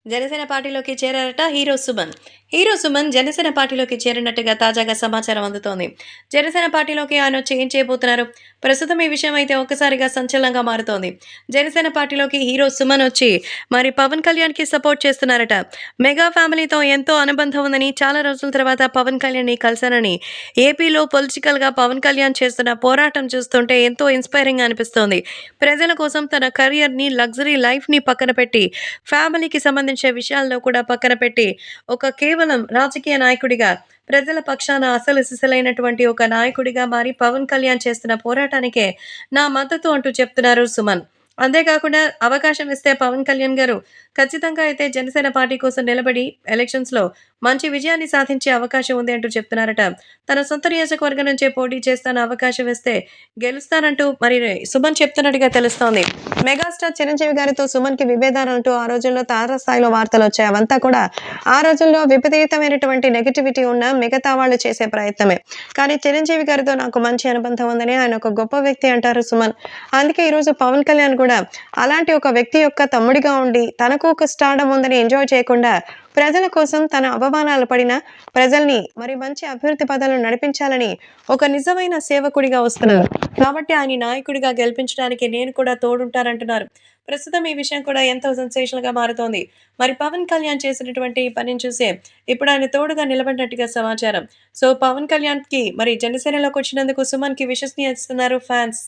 జనసేన పార్టీలోకి చేరారట hero Suman. Hero Suman Janasena పార్టీలోకి చేరినట్టుగా తాజాగా సమాచారం అందుతోంది. జనసేన పార్టీలోకి ఆయనొచ్చి ఏం చేయబోతున్నారు? ప్రస్తుతం ఈ విషయం అయితే ఒక్కసారిగా సంచలనంగా మారుతోంది. జనసేన పార్టీలోకి హీరో సుమన్ వచ్చి మరి పవన్ కళ్యాణ్‌కి సపోర్ట్ చేస్తున్నారట. మెగా ఫ్యామిలీతో ఎంతో అనుబంధం ఉందని, చాలా రోజుల తర్వాత పవన్ కళ్యాణ్‌ని కలిశానని, ఏపీలో పొలిటికల్‌గా పవన్ కళ్యాణ్ చేస్తున్న పోరాటం చూస్తుంటే ఎంతో ఇన్‌స్పైరింగ్‌గా అనిపిస్తోంది. ప్రజల కోసం తన కెరియర్‌ని, లగ్జరీ లైఫ్‌ని పక్కన పెట్టి ఫ్యామిలీకి సంబంధించిన విషయాల్లో కూడా పక్కన పెట్టి, ఒక కేవలం రాజకీయ నాయకుడిగా, ప్రజల పక్షాన అసలు సిసలైనటువంటి ఒక నాయకుడిగా మారి పవన్ కళ్యాణ్ చేస్తున్న పోరాటానికే నా మద్దతు అంటూ చెప్తున్నారు సుమన్. అంతేకాకుండా అవకాశం ఇస్తే పవన్ కళ్యాణ్ గారు ఖచ్చితంగా అయితే జనసేన పార్టీ కోసం నిలబడి ఎలక్షన్స్‌లో మంచి విజయాన్ని సాధించే అవకాశం ఉంది అంటూ చెప్తున్నారట. తన సొంత నియోజకవర్గం నుంచే పోటీ చేస్తాను అవకాశం ఇస్తే గెలుస్తానంటూ మరి సుమన్ చెప్తున్నట్టుగా తెలుస్తోంది. మెగాస్టార్ చిరంజీవి గారితో సుమన్‌కి విభేదాలంటూ ఆ రోజుల్లో తారస్థాయిలో వార్తలొచ్చాయి. అవంతా కూడా ఆ రోజుల్లో విపరీతమైనటువంటి నెగటివిటీ ఉన్న మిగతా వాళ్ళు చేసే ప్రయత్నమే. కానీ చిరంజీవి గారితో నాకు మంచి అనుబంధం ఉందని, ఆయన ఒక గొప్ప వ్యక్తి అంటారు సుమన్. అందుకే ఈరోజు పవన్ కళ్యాణ్ కూడా అలాంటి ఒక వ్యక్తి యొక్క తమ్ముడిగా ఉండి, తనకు ఒక స్టార్డమ్ ఉందని ఎంజాయ్ చేయకుండా, ప్రజల కోసం తన అవమానాలు పడిన ప్రజల్ని మరి మంచి అభివృద్ధి పథంలో నడిపించాలని ఒక నిజమైన సేవకుడిగా వస్తున్నారు. కాబట్టి ఆయన నాయకుడిగా గెలిపించడానికి నేను కూడా తోడుంటానంటున్నారు. ప్రస్తుతం ఈ విషయం కూడా ఎంతో సెన్సేషనల్‌గా మారుతోంది. మరి పవన్ కళ్యాణ్ చేసినటువంటి ఈ పనిని చూసే ఇప్పుడు ఆయన తోడుగా నిలబడినట్టుగా సమాచారం. సో, పవన్ కళ్యాణ్‌కి మరి జనసేనలోకొచ్చినందుకు సుమన్‌కి విషెస్‌ని ఇస్తున్నారు ఫ్యాన్స్.